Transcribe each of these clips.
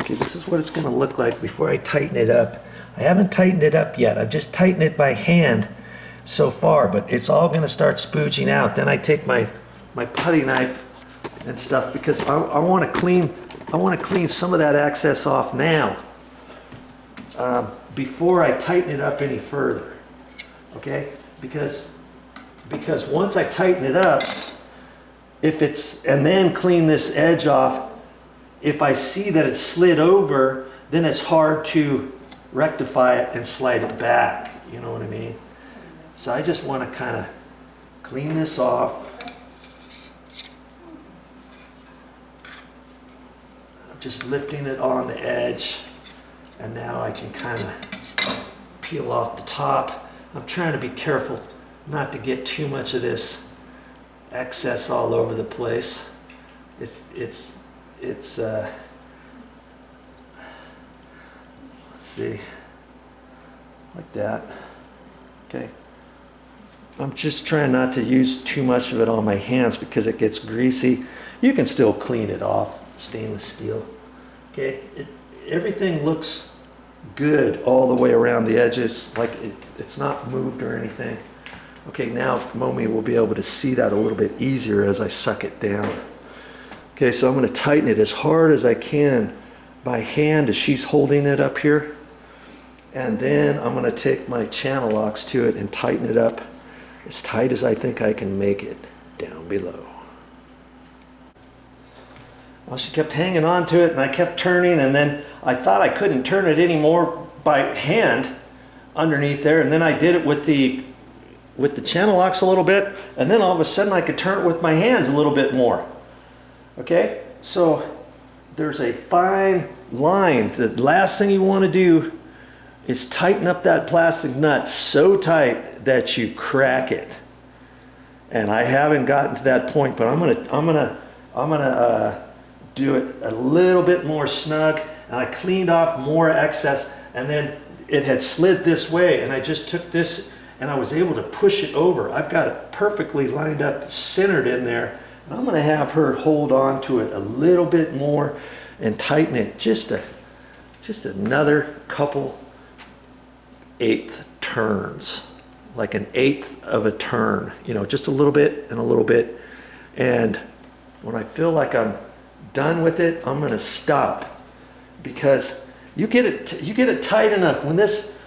Okay, this is what it's going to look like before I tighten it up. I haven't tightened it up yet. I've just tightened it by hand so far, but it's all going to start spooging out. Then I take my putty knife and stuff because I want to clean some of that excess off now before I tighten it up any further. Okay, because once I tighten it up, and then clean this edge off, if I see that it's slid over, then it's hard to rectify it and slide it back. You know what I mean? So I just want to kind of clean this off. I'm just lifting it on the edge, and now I can kind of peel off the top. I'm trying to be careful not to get too much of this excess all over the place. It's let's see, like that. Okay, I'm just trying not to use too much of it on my hands because it gets greasy. You can still clean it off, stainless steel. Okay, everything looks good all the way around the edges, like it's not moved or anything. Okay, now Momi will be able to see that a little bit easier as I suck it down. Okay, so I'm going to tighten it as hard as I can by hand as she's holding it up here. And then I'm going to take my channel locks to it and tighten it up as tight as I think I can make it down below. Well, she kept hanging on to it and I kept turning, and then I thought I couldn't turn it anymore by hand underneath there, and then I did it with the channel locks a little bit, and then all of a sudden I could turn it with my hands a little bit more. Okay, so there's a fine line. The last thing you want to do is tighten up that plastic nut so tight that you crack it. And I haven't gotten to that point, but I'm gonna do it a little bit more snug. And I cleaned off more excess, and then it had slid this way, and I just took this and I was able to push it over. I've got it perfectly lined up, centered in there. And I'm going to have her hold on to it a little bit more and tighten it just another couple eighth turns, like an eighth of a turn, you know, just a little bit and a little bit. And when I feel like I'm done with it, I'm going to stop, because you get it tight enough. When this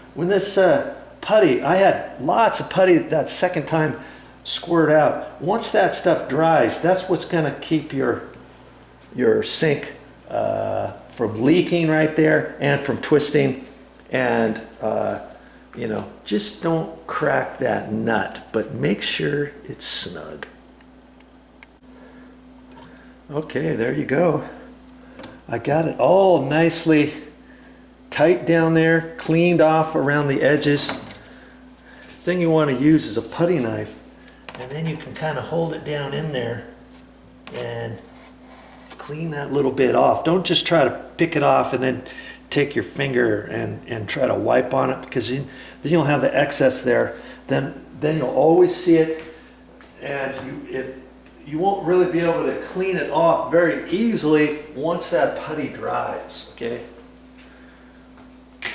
putty, I had lots of putty that second time squirt out. Once that stuff dries, that's what's going to keep your sink from leaking right there and from twisting. And you know, just don't crack that nut, but make sure it's snug. Okay, there you go. I got it all nicely tight down there, cleaned off around the edges. The thing you want to use is a putty knife, and then you can kind of hold it down in there and clean that little bit off. Don't just try to pick it off and then take your finger and try to wipe on it, because then you'll have the excess there. Then you'll always see it, and you won't really be able to clean it off very easily once that putty dries. Okay,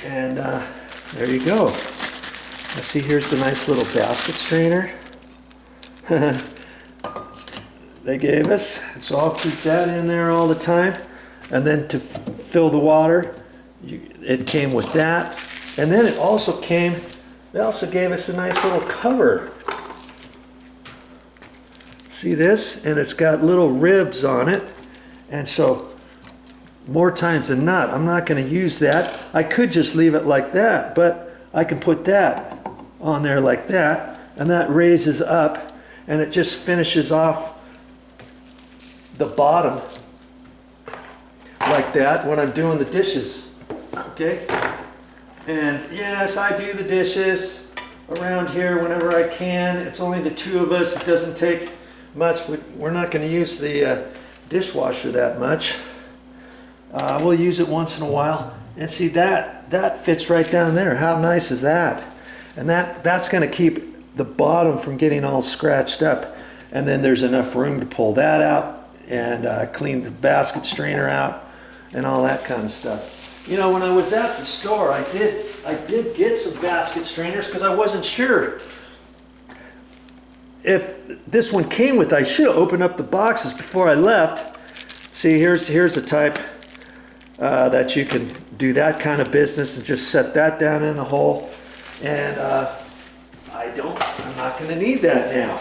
and there you go. Let's see, here's the nice little basket strainer they gave us. So I'll keep that in there all the time. And then to fill the water, it came with that. And then it also came, they also gave us a nice little cover. See this? And it's got little ribs on it. And so more times than not, I'm not going to use that. I could just leave it like that, but I can put that on there like that, and that raises up, and it just finishes off the bottom like that when I'm doing the dishes. Okay, and yes, I do the dishes around here whenever I can. It's only the two of us. It doesn't take much. We're not going to use the dishwasher that much. We'll use it once in a while. And see, that fits right down there. How nice is that? And that's going to keep the bottom from getting all scratched up. And then there's enough room to pull that out and clean the basket strainer out. and all that kind of stuff. You know, when I was at the store, I did get some basket strainers because I wasn't sure if this one came with. I should have opened up the boxes before I left. See, here's a type that you can do that kind of business and just set that down in the hole. And I'm not going to need that now.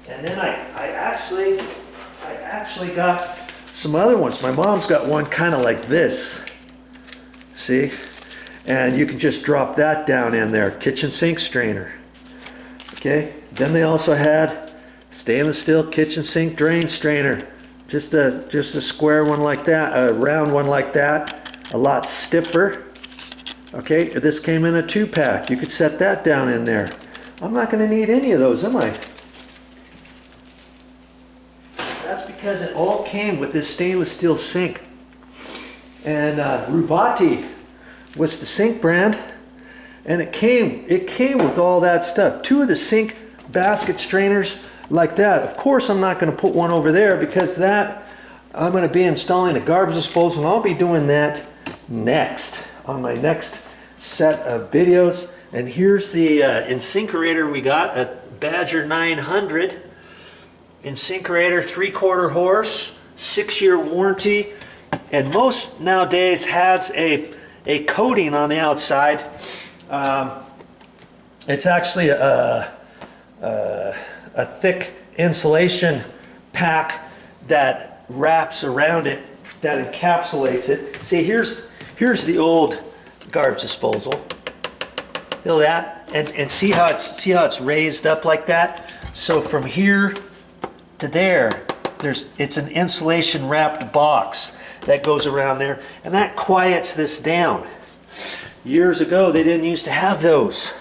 And then I actually got some other ones. My mom's got one kind of like this. See? And you can just drop that down in there. Kitchen sink strainer. Okay? Then they also had stainless steel kitchen sink drain strainer. Just a square one like that, a round one like that. A lot stiffer. Okay? This came in a 2-pack. You could set that down in there. I'm not going to need any of those, am I? That's because it all came with this stainless steel sink. And Ruvati was the sink brand, and it came with all that stuff. 2 of the sink basket strainers like that. Of course, I'm not going to put one over there because that I'm going to be installing a garbage disposal, and I'll be doing that next on my next set of videos. And here's the InSinkerator we got, a Badger 900 InSinkerator, 3/4 horse, 6-year warranty, and most nowadays has a coating on the outside. It's actually a thick insulation pack that wraps around it, that encapsulates it. See, here's the old garbage disposal. Feel that? And see how it's raised up like that? So from here to there, it's an insulation wrapped box that goes around there, and that quiets this down. Years ago, they didn't used to have those.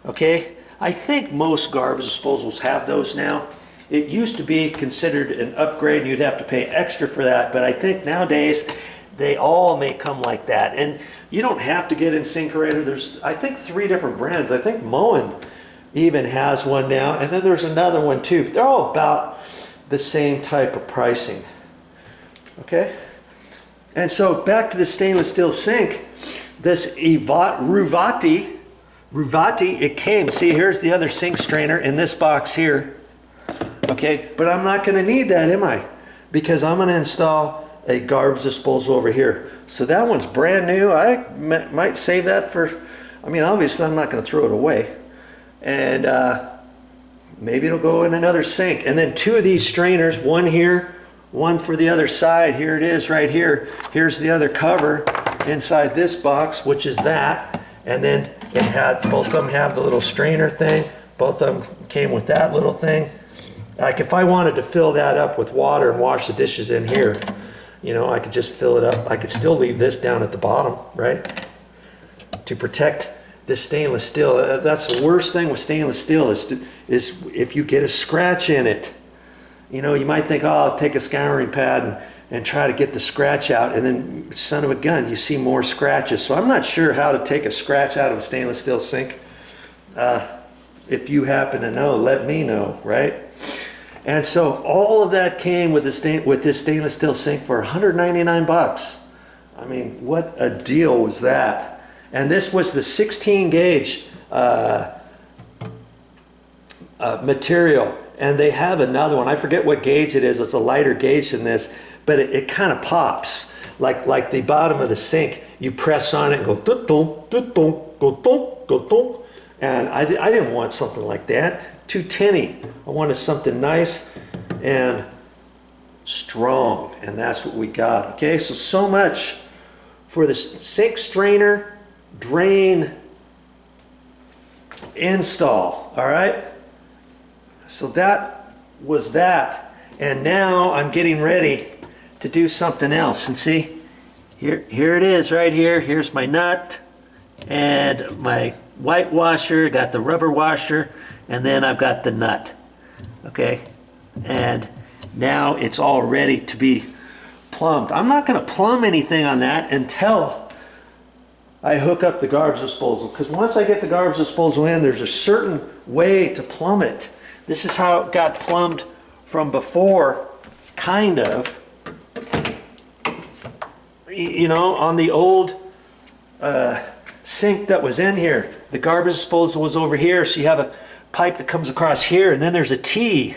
Okay? I think most garbage disposals have those now. It used to be considered an upgrade and you'd have to pay extra for that, but I think nowadays they all may come like that. And you don't have to get InSinkerator. There's, I think, 3 different brands. I think Moen even has one now, and then there's another one too. They're all about the same type of pricing. Okay? And so back to the stainless steel sink. This Ruvati, it came. See, here's the other sink strainer in this box here. Okay, but I'm not going to need that, am I? Because I'm going to install a garbage disposal over here. So that one's brand new. I might save that for, I mean, obviously I'm not going to throw it away. And maybe it'll go in another sink. And then 2 of these strainers, one here, one for the other side. Here it is right here. Here's the other cover inside this box, which is that. And then it had, both of them have the little strainer thing. Both of them came with that little thing. Like if I wanted to fill that up with water and wash the dishes in here, you know, I could just fill it up. I could still leave this down at the bottom, right? To protect this stainless steel. That's the worst thing with stainless steel is if you get a scratch in it. You know, you might think, oh, I'll take a scouring pad and try to get the scratch out, and then, son of a gun, you see more scratches. So I'm not sure how to take a scratch out of a stainless steel sink. If you happen to know, let me know, right? And so all of that came with this stainless steel sink for 199 bucks. I mean, what a deal was that? And this was the 16 gauge material. And they have another one. I forget what gauge it is. It's a lighter gauge than this, but it kind of pops like the bottom of the sink. You press on it and go dun-dun, dun-dun, go-dun, go-dun. And I didn't want something like that. Too tinny. I wanted something nice and strong, and that's what we got. Okay, so much for the sink strainer drain install. All right, so that was that, and now I'm getting ready to do something else. And see, here it is right here. Here's my nut and my white washer, got the rubber washer, and then I've got the nut. Okay, and now it's all ready to be plumbed. I'm not going to plumb anything on that until I hook up the garbage disposal, because once I get the garbage disposal in, there's a certain way to plumb it. This is how it got plumbed from before, kind of. you know, on the old sink that was in here, the garbage disposal was over here, so you have a pipe that comes across here, and then there's a T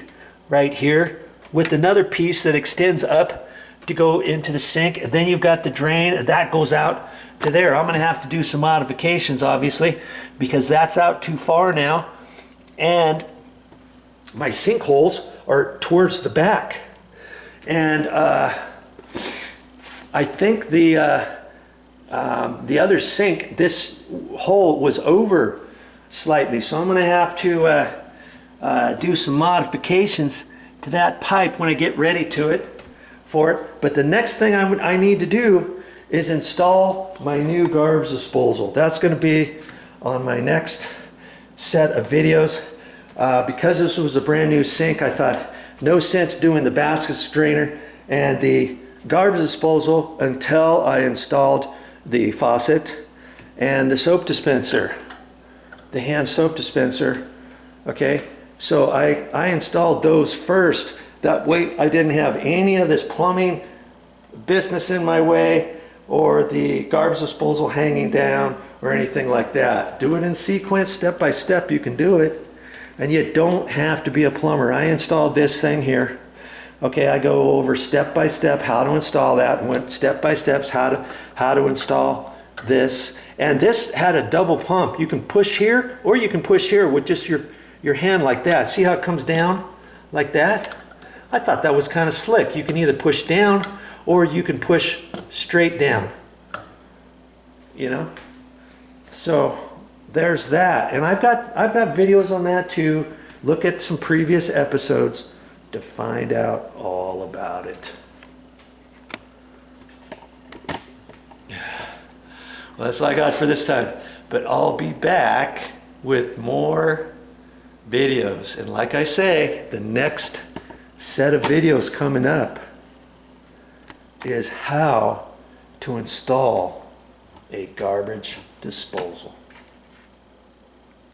right here with another piece that extends up to go into the sink, and then you've got the drain, and that goes out to there. I'm gonna have to do some modifications, obviously, because that's out too far now, and my sinkholes are towards the back. And I think the other sink, this hole was over slightly, so I'm going to have to do some modifications to that pipe when I get ready for it. But the next thing I need to do is install my new garbage disposal. That's going to be on my next set of videos. Because this was a brand new sink, I thought no sense doing the basket strainer and the garbage disposal until I installed the faucet and the soap dispenser, the hand soap dispenser. Okay, so I installed those first. That way I didn't have any of this plumbing business in my way or the garbage disposal hanging down or anything like that. Do it in sequence, step by step. You can do it, and you don't have to be a plumber. I installed this thing here. Okay, I go over step by step how to install that, and went step by steps how to install this. And this had a double pump. You can push here, or you can push here with just your hand like that. See how it comes down like that? I thought that was kind of slick. You can either push down or you can push straight down. You know? So there's that. And I've got videos on that too. Look at some previous episodes to find out all about it. Well, that's all I got for this time. But I'll be back with more videos. And like I say, the next set of videos coming up is how to install a garbage disposal.